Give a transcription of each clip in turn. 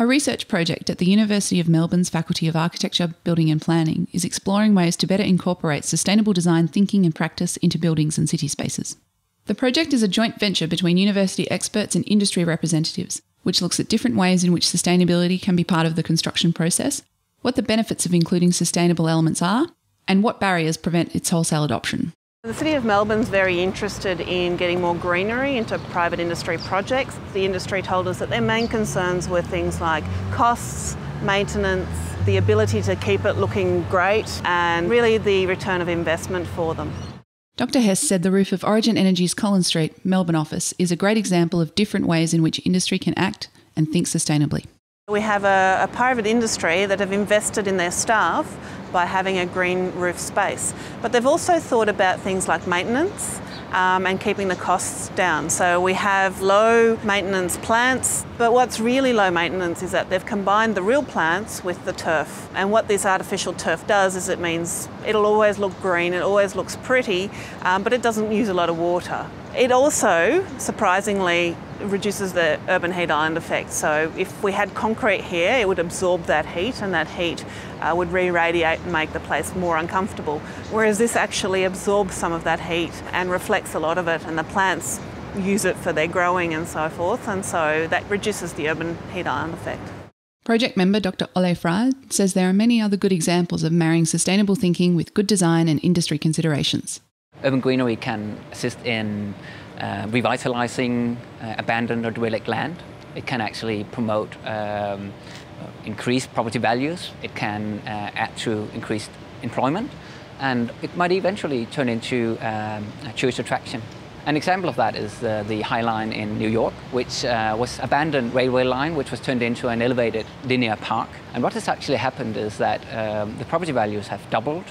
A research project at the University of Melbourne's Faculty of Architecture, Building and Planning is exploring ways to better incorporate sustainable design thinking and practice into buildings and city spaces. The project is a joint venture between university experts and industry representatives, which looks at different ways in which sustainability can be part of the construction process, what the benefits of including sustainable elements are, and what barriers prevent its wholesale adoption. The City of Melbourne is very interested in getting more greenery into private industry projects. The industry told us that their main concerns were things like costs, maintenance, the ability to keep it looking great, and really the return of investment for them. Dr Hess said the roof of Origin Energy's Collins Street, Melbourne office is a great example of different ways in which industry can act and think sustainably. We have a private industry that have invested in their staff by having a green roof space. But they've also thought about things like maintenance and keeping the costs down. So we have low maintenance plants, but what's really low maintenance is that they've combined the real plants with the turf. And what this artificial turf does is it means it'll always look green, it always looks pretty, but it doesn't use a lot of water. It also, surprisingly, reduces the urban heat island effect. So if we had concrete here, it would absorb that heat, and that heat would re-radiate and make the place more uncomfortable. Whereas this actually absorbs some of that heat and reflects a lot of it, and the plants use it for their growing and so forth, and so that reduces the urban heat island effect. Project member Dr Ole Frade says there are many other good examples of marrying sustainable thinking with good design and industry considerations. Urban greenery can assist in revitalising abandoned or derelict land. It can actually promote increased property values. It can add to increased employment, and it might eventually turn into a tourist attraction. An example of that is the High Line in New York, which was an abandoned railway line which was turned into an elevated linear park. And what has actually happened is that the property values have doubled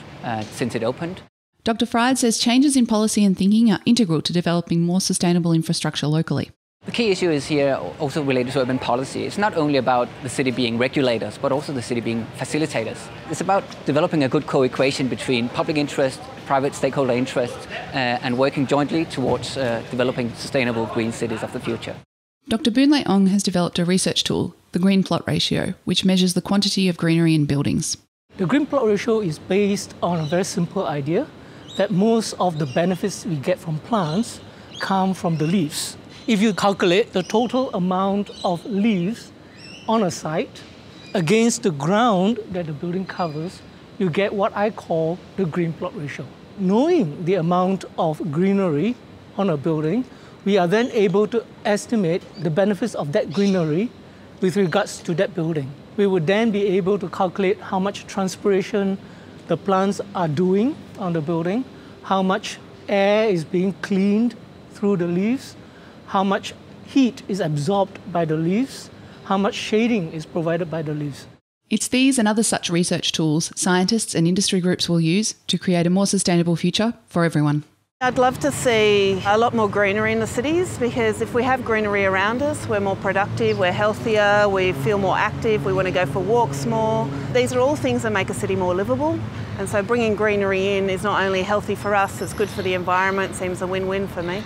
since it opened. Dr Frade says changes in policy and thinking are integral to developing more sustainable infrastructure locally. The key issue is here also related to urban policy. It's not only about the city being regulators, but also the city being facilitators. It's about developing a good co-equation between public interest, private stakeholder interests, and working jointly towards developing sustainable green cities of the future. Dr Boonlay Ong has developed a research tool, the Green Plot Ratio, which measures the quantity of greenery in buildings. The Green Plot Ratio is based on a very simple idea that most of the benefits we get from plants come from the leaves. If you calculate the total amount of leaves on a site against the ground that the building covers, you get what I call the Green Plot Ratio. Knowing the amount of greenery on a building, we are then able to estimate the benefits of that greenery with regards to that building. We would then be able to calculate how much transpiration the plants are doing on the building, how much air is being cleaned through the leaves, how much heat is absorbed by the leaves, how much shading is provided by the leaves. It's these and other such research tools scientists and industry groups will use to create a more sustainable future for everyone. I'd love to see a lot more greenery in the cities, because if we have greenery around us, we're more productive, we're healthier, we feel more active, we want to go for walks more. These are all things that make a city more livable, and so bringing greenery in is not only healthy for us, it's good for the environment, seems a win-win for me.